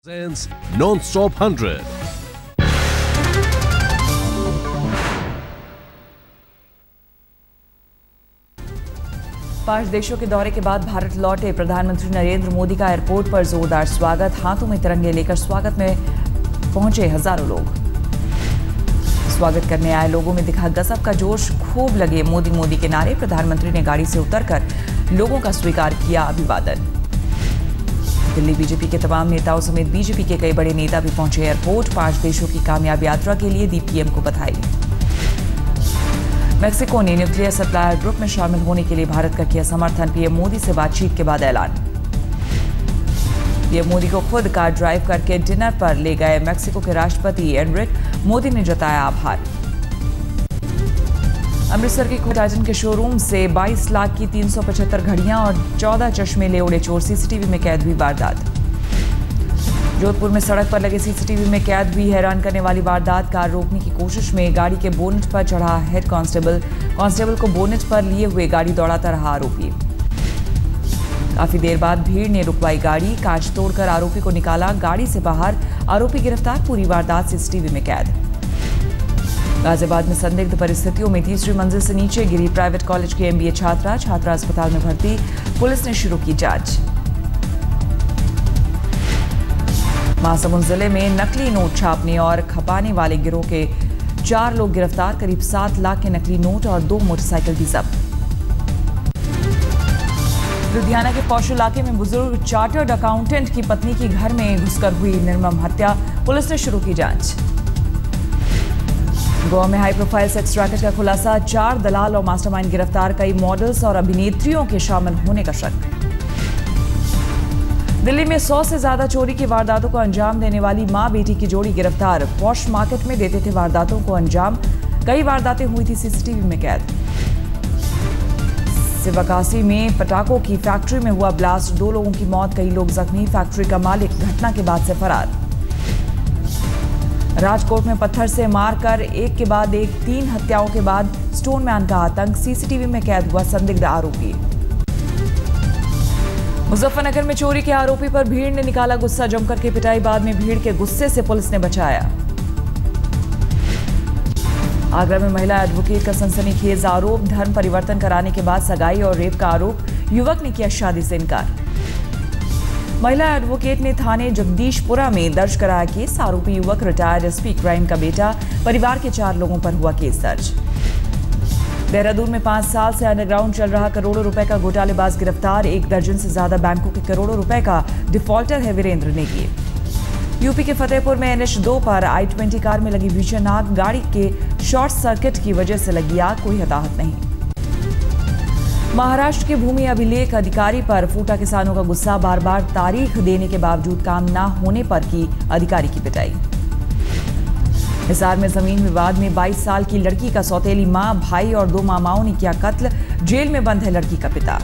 Non-Stop 100. 5 देशों के दौरे के बाद भारत लौटे प्रधानमंत्री नरेंद्र मोदी का एयरपोर्ट पर जोरदार स्वागत। हाथों में तिरंगे लेकर स्वागत में पहुंचे हजारों लोग। स्वागत करने आए लोगों में दिखा गजब का जोश। खूब लगे मोदी मोदी के नारे। प्रधानमंत्री ने गाड़ी से उतरकर लोगों का स्वीकार किया अभिवादन। दिल्ली बीजेपी के तमाम नेताओं समेत बीजेपी के कई बड़े नेता भी पहुंचे एयरपोर्ट। 5 देशों की कामयाब यात्रा के लिए दी पीएम को बधाई। मेक्सिको ने न्यूक्लियर सप्लायर ग्रुप में शामिल होने के लिए भारत का किया समर्थन। पीएम मोदी से बातचीत के बाद ऐलान। पीएम मोदी को खुद कार ड्राइव करके डिनर पर ले गए मेक्सिको के राष्ट्रपति एनरिक मोदी ने जताया आभार। अमृतसर के टाइटन के शोरूम से 22 लाख की 375 घड़ियां और 14 चश्मे ले उड़े चोर। सीसीटीवी में कैद हुई वारदात। जोधपुर में सड़क पर लगे सीसीटीवी में कैद हुई हैरान करने वाली वारदात। कार रोकने की कोशिश में गाड़ी के बोनेट पर चढ़ा हेड कांस्टेबल को बोनेट पर लिए हुए गाड़ी दौड़ाता रहा आरोपी। काफी देर बाद भीड़ ने रुकवाई गाड़ी। कांच तोड़कर आरोपी को निकाला गाड़ी से बाहर। आरोपी गिरफ्तार। पूरी वारदात सीसीटीवी में कैद। गाजियाबाद में संदिग्ध परिस्थितियों में तीसरी मंजिल से नीचे गिरी प्राइवेट कॉलेज की एमबीए छात्रा अस्पताल में भर्ती। पुलिस ने शुरू की जांच। महासमुंद जिले में नकली नोट छापने और खपाने वाले गिरोह के 4 लोग गिरफ्तार। करीब 7 लाख के नकली नोट और 2 मोटरसाइकिल भी जब्त। लुधियाना के पौष इलाके में बुजुर्ग चार्टर्ड अकाउंटेंट की पत्नी की घर में घुसकर हुई निर्मम हत्या। पुलिस ने शुरू की जांच। गोवा में हाई प्रोफाइल सेक्स रैकेट का खुलासा। 4 दलाल और मास्टरमाइंड गिरफ्तार। कई मॉडल्स और अभिनेत्रियों के शामिल होने का शक। दिल्ली में 100 से ज्यादा चोरी की वारदातों को अंजाम देने वाली मां बेटी की जोड़ी गिरफ्तार। पॉश मार्केट में देते थे वारदातों को अंजाम। कई वारदातें हुई थी सीसीटीवी में कैद। सिवकासी में पटाखों की फैक्ट्री में हुआ ब्लास्ट। 2 लोगों की मौत, कई लोग जख्मी। फैक्ट्री का मालिक घटना के बाद से फरार। राजकोट में पत्थर से मारकर एक के बाद एक 3 हत्याओं के बाद स्टोनमैन का आतंक। सीसीटीवी में कैद हुआ संदिग्ध आरोपी। मुजफ्फरनगर में चोरी के आरोपी पर भीड़ ने निकाला गुस्सा। जमकर के पिटाई। बाद में भीड़ के गुस्से से पुलिस ने बचाया। आगरा में महिला एडवोकेट का सनसनीखेज आरोप। धर्म परिवर्तन कराने के बाद सगाई और रेप का आरोप। युवक ने किया शादी से इनकार। महिला एडवोकेट ने थाने जगदीशपुरा में दर्ज कराया केस। आरोपी युवक रिटायर्ड एसपी क्राइम का बेटा। परिवार के 4 लोगों पर हुआ केस दर्ज। देहरादून में 5 साल से अंडरग्राउंड चल रहा करोड़ों रुपए का घोटालेबाज गिरफ्तार। 1 दर्जन से ज्यादा बैंकों के करोड़ों रुपए का डिफॉल्टर है वीरेंद्र नेगी। यूपी के फतेहपुर में NH2 पर I-20 कार में लगी भीषण आग। गाड़ी के शॉर्ट सर्किट की वजह से लगी आग। कोई हताहत नहीं। महाराष्ट्र के भूमि अभिलेख अधिकारी पर फूटा किसानों का गुस्सा। बार बार तारीख देने के बावजूद काम न होने पर की अधिकारी की पिटाई। हिसार में जमीन विवाद में 22 साल की लड़की का सौतेली मां, भाई और 2 मामाओं ने किया कत्ल। जेल में बंद है लड़की का पिता।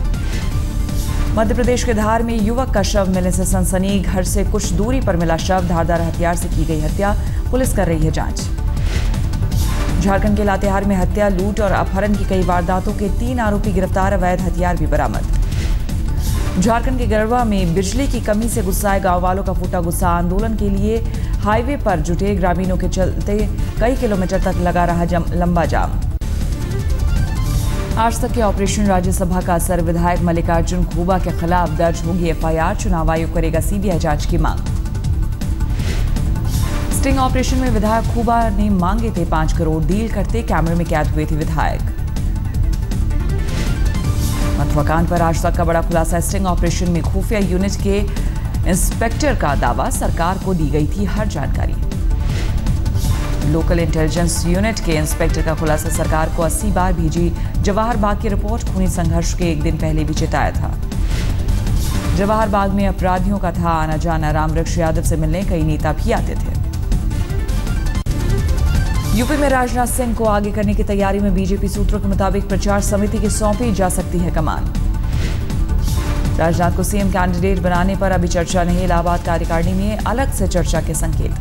मध्य प्रदेश के धार में युवक का शव मिलने से सनसनी। घर से कुछ दूरी पर मिला शव। धारदार हथियार से की गई हत्या। पुलिस कर रही है जांच। झारखंड के लातेहार में हत्या, लूट और अपहरण की कई वारदातों के 3 आरोपी गिरफ्तार। अवैध हथियार भी बरामद। झारखंड के गढ़वा में बिजली की कमी से गुस्साए गांव वालों का फूटा गुस्सा। आंदोलन के लिए हाईवे पर जुटे ग्रामीणों के चलते कई किलोमीटर तक लगा रहा लंबा जाम। आज तक के ऑपरेशन राज्यसभा का असर। विधायक मल्लिकार्जुन खूबा के खिलाफ दर्ज होगी FIR। चुनाव आयोग करेगा CBI जांच की मांग। स्टिंग ऑपरेशन में विधायक खूबा ने मांगे थे 5 करोड़। डील करते कैमरे में कैद हुए थे विधायक। मथुआकांड पर आज तक का बड़ा खुलासा। स्टिंग ऑपरेशन में खुफिया यूनिट के इंस्पेक्टर का दावा। सरकार को दी गई थी हर जानकारी। लोकल इंटेलिजेंस यूनिट के इंस्पेक्टर का खुलासा। सरकार को 80 बार भेजी जवाहर बाग की रिपोर्ट। खूनी संघर्ष के 1 दिन पहले भी चेताया था। जवाहर बाग में अपराधियों का था आना जाना। रामवृक्ष यादव से मिलने कई नेता भी आते थे। यूपी में राजनाथ सिंह को आगे करने की तैयारी में। बीजेपी सूत्रों के मुताबिक प्रचार समिति की सौंपी जा सकती है कमान। राजनाथ को सीएम कैंडिडेट बनाने पर अभी चर्चा नहीं। इलाहाबाद कार्यकारिणी में अलग से चर्चा के संकेत।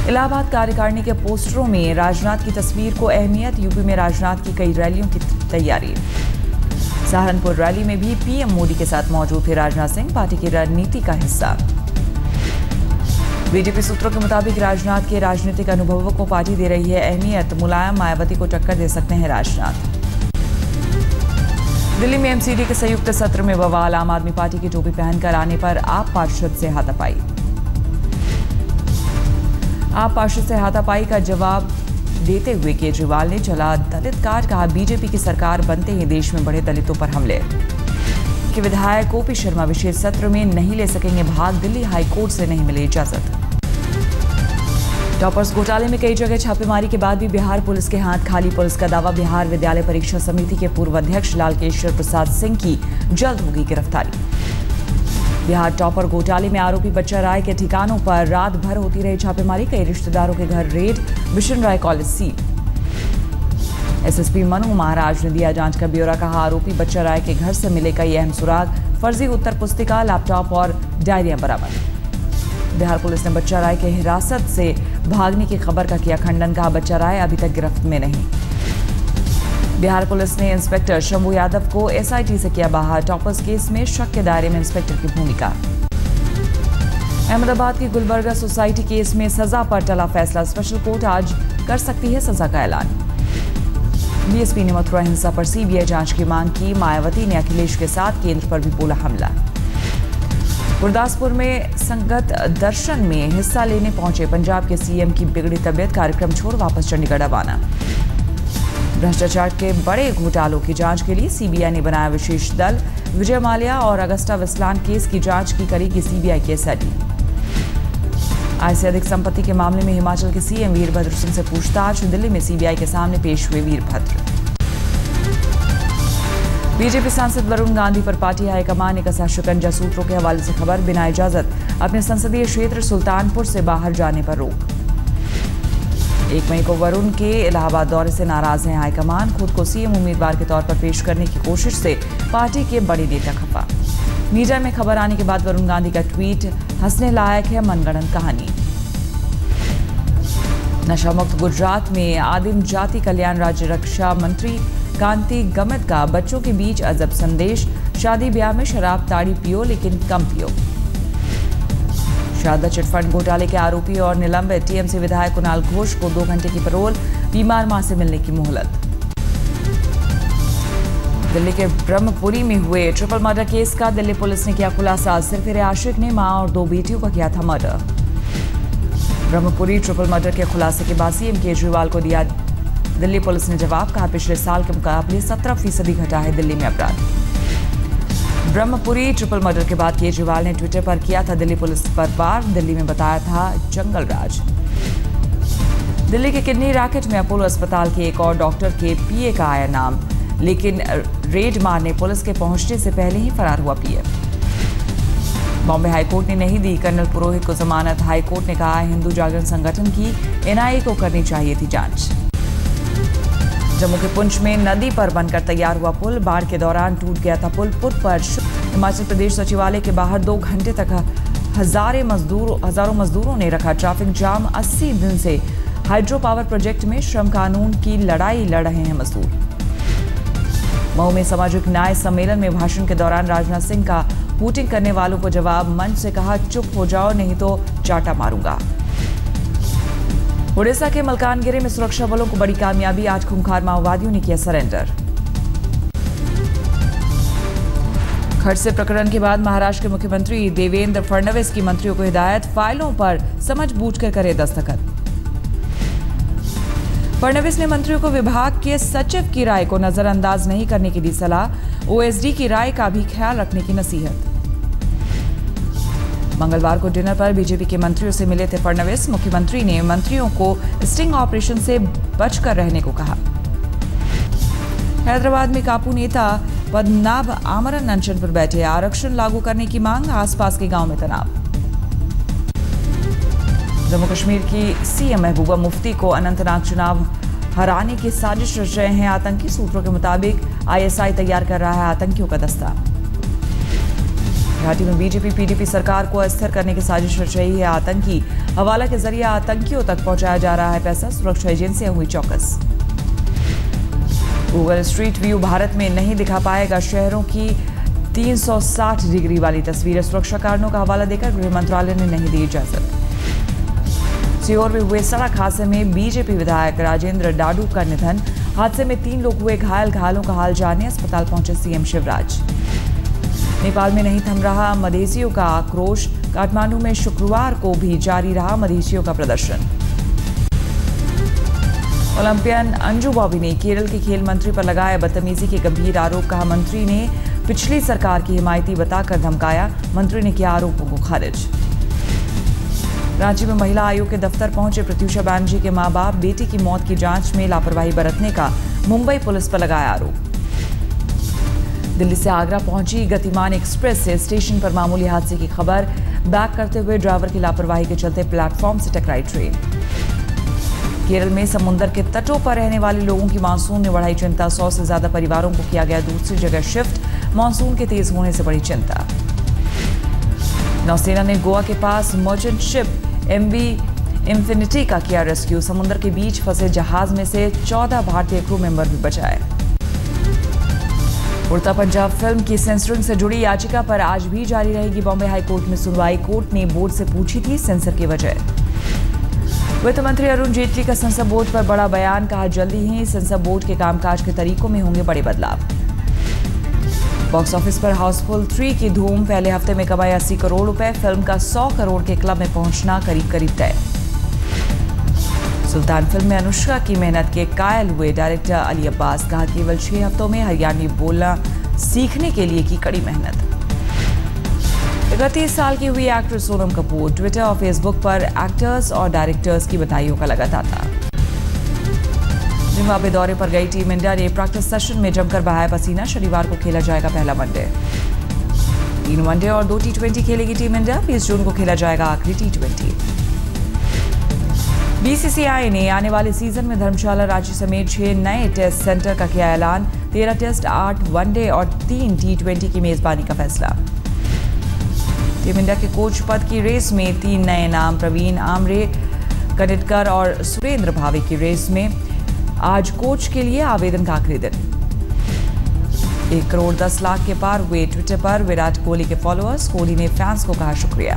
इलाहाबाद कार्यकारिणी के पोस्टरों में राजनाथ की तस्वीर को अहमियत। यूपी में राजनाथ की कई रैलियों की तैयारी। सहारनपुर रैली में भी पीएम मोदी के साथ मौजूद थे राजनाथ सिंह। पार्टी की रणनीति का हिस्सा। बीजेपी सूत्रों के मुताबिक राजनाथ के राजनीतिक अनुभवों को पार्टी दे रही है अहमियत। मुलायम मायावती को टक्कर दे सकते हैं राजनाथ। दिल्ली में एमसीडी के संयुक्त सत्र में बवाल। आम आदमी पार्टी की टोपी पहनकर आने पर आप पार्षद से हाथापाई। आप पार्षद से हाथापाई का जवाब देते हुए केजरीवाल ने चला दलित कार्ड। कहा, बीजेपी की सरकार बनते ही देश में बढ़े दलितों पर हमले। कि विधायक ओपी शर्मा विशेष सत्र में नहीं ले सकेंगे भाग। दिल्ली हाईकोर्ट से नहीं मिली इजाजत। टॉपर्स घोटाले में कई जगह छापेमारी के बाद भी बिहार पुलिस के हाथ खाली। पुलिस का दावा, बिहार विद्यालय परीक्षा समिति के पूर्व अध्यक्ष लालकेश्वर प्रसाद सिंह की जल्द होगी गिरफ्तारी। बिहार टॉपर घोटाले में आरोपी बच्चा राय के ठिकानों पर रात भर होती रही छापेमारी। कई रिश्तेदारों के घर रेड। बिशन राय college seal. SSP Manu Maharaj ने दिया जांच का ब्यौरा। कहा, आरोपी बच्चा राय के घर से मिले कई अहम सुराग। फर्जी उत्तर पुस्तिका, लैपटॉप और डायरियां बरामद। बिहार पुलिस ने बच्चा राय के हिरासत से भागने की खबर का किया खंडन। कहा, बच्चा राय अभी तक गिरफ्त में नहीं। बिहार पुलिस ने इंस्पेक्टर शंभू यादव को एसआईटी से किया बाहर। टॉपर्स केस में शक के दायरे में इंस्पेक्टर की भूमिका। अहमदाबाद की गुलबर्गा सोसाइटी केस में सजा पर टला फैसला। स्पेशल कोर्ट आज कर सकती है सजा का ऐलान। बीएसपी ने मथुरा हिंसा पर सीबीआई जांच की मांग की। मायावती ने अखिलेश के साथ केंद्र पर भी बोला हमला। गुरदासपुर में संगत दर्शन में हिस्सा लेने पहुंचे पंजाब के सीएम की बिगड़ी तबियत। कार्यक्रम छोड़ वापस चंडीगढ़ रवाना। भ्रष्टाचार के बड़े घोटालों की जांच के लिए सीबीआई ने बनाया विशेष दल। विजय माल्या और अगस्ता वेस्टलैंड केस की जांच की करेगी सीबीआई की एसआईटी। आय से अधिक संपत्ति के मामले में हिमाचल के सीएम वीरभद्र सिंह से पूछताछ। दिल्ली में सीबीआई के सामने पेश हुए वीरभद्र। बीजेपी सांसद वरुण गांधी पर पार्टी हाईकमान ने कसा शिकंजा। सूत्रों के हवाले से खबर, बिना इजाजत अपने संसदीय क्षेत्र सुल्तानपुर से बाहर जाने पर रोक। 1 मई को वरुण के इलाहाबाद दौरे से नाराज हैं हाईकमान। खुद को सीएम उम्मीदवार के तौर पर पेश करने की कोशिश से पार्टी के बड़े नेता खफा। मीडिया में खबर आने के बाद वरुण गांधी का ट्वीट हंसने लायक है, मनगढ़ंत कहानी। नशा मुक्त गुजरात में आदिम जाति कल्याण राज्य रक्षा मंत्री कांति गमत का बच्चों के बीच अजब संदेश। शादी ब्याह में शराब ताड़ी पियो लेकिन कम पियो। शारदा चिटफंड घोटाले के आरोपी और निलंबित टीएमसी विधायक कुणाल घोष को 2 घंटे की पैरोल। बीमार मां से मिलने की मोहलत। दिल्ली के ब्रह्मपुरी में हुए ट्रिपल मर्डर केस का दिल्ली पुलिस ने किया खुलासा। सिरफिरे आशिक ने मां और 2 बेटियों का किया था मर्डर। ब्रह्मपुरी ट्रिपल मर्डर के खुलासे के बाद सीएम केजरीवाल को दिया दिल्ली पुलिस ने जवाब। कहा, पिछले साल के मुकाबले 17% घटा है दिल्ली में अपराध। ब्रह्मपुरी ट्रिपल मर्डर के बाद केजरीवाल ने ट्विटर पर किया था दिल्ली पुलिस पर वार। दिल्ली में बताया था जंगल राज। दिल्ली के किडनी रैकेट में अपोलो अस्पताल के एक और डॉक्टर के पीए का आया नाम, लेकिन रेड मारने पुलिस के पहुंचने से पहले ही फरार हुआ पीए। बॉम्बे हाईकोर्ट ने नहीं दी कर्नल पुरोहित को जमानत। हाईकोर्ट ने कहा, हिंदू जागरण संगठन की एनआईए को करनी चाहिए थी जांच। जम्मू के पुंछ में नदी पर बनकर तैयार हुआ पुल। बाढ़ के दौरान टूट गया था पुल पर। हिमाचल प्रदेश सचिवालय के बाहर 2 घंटे तक हजारों मजदूरों ने रखा ट्रैफिक जाम। 80 दिन से हाइड्रो पावर प्रोजेक्ट में श्रम कानून की लड़ाई लड़ रहे हैं मजदूर। मऊ में सामाजिक न्याय सम्मेलन में भाषण के दौरान राजनाथ सिंह का हूटिंग करने वालों को जवाब। मंच से कहा, चुप हो जाओ नहीं तो चाटा मारूंगा। ओडिशा के मलकानगिरी में सुरक्षा बलों को बड़ी कामयाबी। आज खूंखार माओवादियों ने किया सरेंडर। खड़से प्रकरण के बाद महाराष्ट्र के मुख्यमंत्री देवेंद्र फडणवीस की मंत्रियों को हिदायत, फाइलों पर समझबूझकर करे दस्तखत। फडणवीस ने मंत्रियों को विभाग के सचिव की राय को नजरअंदाज नहीं करने की दी सलाह। ओएसडी की राय का भी ख्याल रखने की नसीहत। मंगलवार को डिनर पर बीजेपी के मंत्रियों से मिले थे फडणवीस। मुख्यमंत्री ने मंत्रियों को स्टिंग ऑपरेशन से बचकर रहने को कहा। हैदराबाद में कापू नेता पद्मनाभ आमरण अनशन पर बैठे। आरक्षण लागू करने की मांग। आसपास के गांव में तनाव। जम्मू कश्मीर की सीएम महबूबा मुफ्ती को अनंतनाग चुनाव हराने की साजिश रच रहे हैं आतंकी। सूत्रों के मुताबिक आईएसआई तैयार कर रहा है आतंकियों का दस्ता। घाटी में बीजेपी पीडीपी सरकार को अस्थिर करने की साजिश रच रही है आतंकी। हवाला के जरिए आतंकियों तक पहुंचाया जा रहा है पैसा। सुरक्षा एजेंसियां हुई चौकस। गूगल स्ट्रीट व्यू भारत में नहीं दिखा पाएगा शहरों की 360 डिग्री वाली तस्वीरें। सुरक्षा कारणों का हवाला देकर गृह मंत्रालय ने नहीं दी इजाजत। सीहोर में हुए सड़क हादसे में बीजेपी विधायक राजेंद्र डाडू का निधन। हादसे में 3 लोग हुए घायल। घायलों का हाल जानने अस्पताल पहुंचे सीएम शिवराज। नेपाल में नहीं थम रहा मधेसियों का आक्रोश। काठमांडू में शुक्रवार को भी जारी रहा मधेसियों का प्रदर्शन। ओलंपियन अंजू बॉबी ने केरल के खेल मंत्री पर लगाया बदतमीजी के गंभीर आरोप। कहा मंत्री ने पिछली सरकार की हिमायती बताकर धमकाया। मंत्री ने किया आरोपों को खारिज। रांची में महिला आयोग के दफ्तर पहुंचे प्रत्यूषा बैनर्जी के मां बाप। बेटी की मौत की जांच में लापरवाही बरतने का मुंबई पुलिस पर लगाया आरोप। दिल्ली से आगरा पहुंची गतिमान एक्सप्रेस से स्टेशन पर मामूली हादसे की खबर। बैक करते हुए ड्राइवर की लापरवाही के चलते प्लेटफॉर्म से टकराई ट्रेन। केरल में समुद्र के तटों पर रहने वाले लोगों की मानसून ने बढ़ाई चिंता। 100 से ज्यादा परिवारों को किया गया दूसरी जगह शिफ्ट। मानसून के तेज होने से बढ़ी चिंता। नौसेना ने गोवा के पास मर्चेंट शिप MV इंफिनिटी का किया रेस्क्यू। समुद्र के बीच फंसे जहाज में से 14 भारतीय क्रू मेंबर भी बचाए। उड़ता पंजाब फिल्म की सेंसरिंग से जुड़ी याचिका पर आज भी जारी रहेगी बॉम्बे हाई कोर्ट में सुनवाई। कोर्ट ने बोर्ड से पूछी थी सेंसर की वजह। वित्त मंत्री अरुण जेटली का संसद बोर्ड पर बड़ा बयान। कहा जल्दी ही संसद बोर्ड के कामकाज के तरीकों में होंगे बड़े बदलाव। बॉक्स ऑफिस पर हाउसफुल 3 की धूम। पहले हफ्ते में कमाए 80 करोड़ रुपए। फिल्म का 100 करोड़ के क्लब में पहुंचना करीब करीब तय। सुल्तान फिल्म में अनुष्का की मेहनत के कायल हुए डायरेक्टर अली अब्बास। कहा केवल 6 हफ्तों में हरियाणवी बोलना सीखने के लिए की कड़ी मेहनत। 31 साल की हुई एक्ट्रेस सोनम कपूर। ट्विटर और फेसबुक पर एक्टर्स और डायरेक्टर्स की बधाइयों का लगा तांता। जिम्बाब्वे दौरे पर गई टीम इंडिया ने प्रैक्टिस सेशन में जमकर बहाया पसीना। शनिवार को खेला जाएगा पहला वनडे। 3 वनडे और 2 T20 खेलेगी टीम इंडिया। 20 जून को खेला जाएगा आखिरी T20। BCCI ने आने वाले सीजन में धर्मशाला, रांची समेत 6 नए टेस्ट सेंटर का किया ऐलान। 13 टेस्ट, 8 वनडे और 3 T20 की मेजबानी का फैसला। टीम इंडिया के कोच पद की रेस में 3 नए नाम। प्रवीण आमरे, कनिटकर और सुरेंद्र भावे की रेस में। आज कोच के लिए आवेदन का आखिरी दिन। 1 करोड़ 10 लाख के पार हुए ट्विटर पर विराट कोहली के फॉलोअर्स। कोहली ने फैंस को कहा शुक्रिया।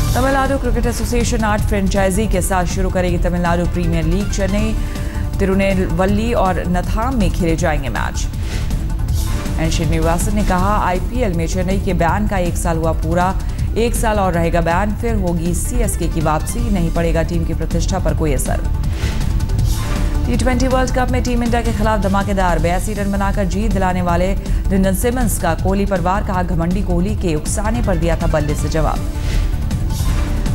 तमिलनाडु क्रिकेट एसोसिएशन 8 फ्रेंचाइजी के साथ शुरू करेगी तमिलनाडु प्रीमियर लीग। चेन्नई, तिरुनेलवल्ली और नथाम में खेले जाएंगे मैच। एन श्रीनिवासन ने कहा IPL में चेन्नई के बैन का 1 साल हुआ पूरा। 1 साल और रहेगा बैन, फिर होगी CSK की वापसी। नहीं पड़ेगा टीम की प्रतिष्ठा पर कोई असर। T20 वर्ल्ड कप में टीम इंडिया के खिलाफ धमाकेदार 82 रन बनाकर जीत दिलाने वाले लिंडन सिमंस का कोहली पर वार। कहा घमंडी कोहली के उकसाने पर दिया था बल्ले से जवाब।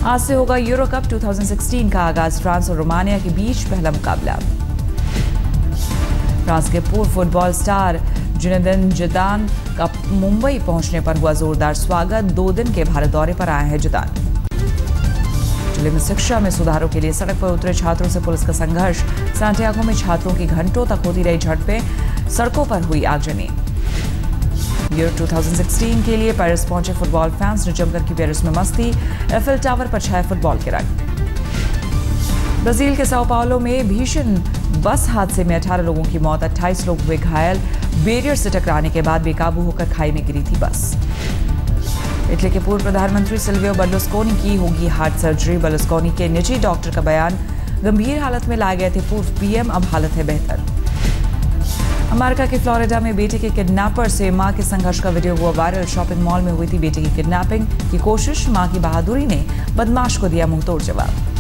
आज से होगा यूरो कप 2016 का आगाज। फ्रांस और रोमानिया के बीच पहला मुकाबला। फ्रांस के पूर्व फुटबॉल स्टार जिनेदिन जिदान का मुंबई पहुंचने पर हुआ जोरदार स्वागत। 2 दिन के भारत दौरे पर आए हैं जिदान। जिले में शिक्षा में सुधारों के लिए सड़क पर उतरे छात्रों से पुलिस का संघर्ष। सांटियागो में छात्रों की घंटों तक होती रही झड़पें। सड़कों पर हुई आगजनी। यूरो 2016 के लिए पेरिस पहुंचे फुटबॉल फैंस ने जमकर की पेरिस में मस्ती। एफएल टावर पर छाए फुटबॉल के रंग। ब्राजील के साओ पाउलो में भीषण बस हादसे में 18 लोगों की मौत। 28 लोग हुए घायल। बैरियर से टकराने के बाद बेकाबू होकर खाई में गिरी थी बस। इटली के पूर्व प्रधानमंत्री सिल्वियो बर्लुस्कोनी की होगी हार्ट सर्जरी। बर्लुस्कोनी के निजी डॉक्टर का बयान। गंभीर हालत में लाए गए थे पूर्व PM, अब हालत है बेहतर। अमेरिका के फ्लोरिडा में बेटे के किडनैपर से मां के संघर्ष का वीडियो हुआ वायरल। शॉपिंग मॉल में हुई थी बेटे की किडनैपिंग की कोशिश। मां की बहादुरी ने बदमाश को दिया मुंहतोड़ जवाब।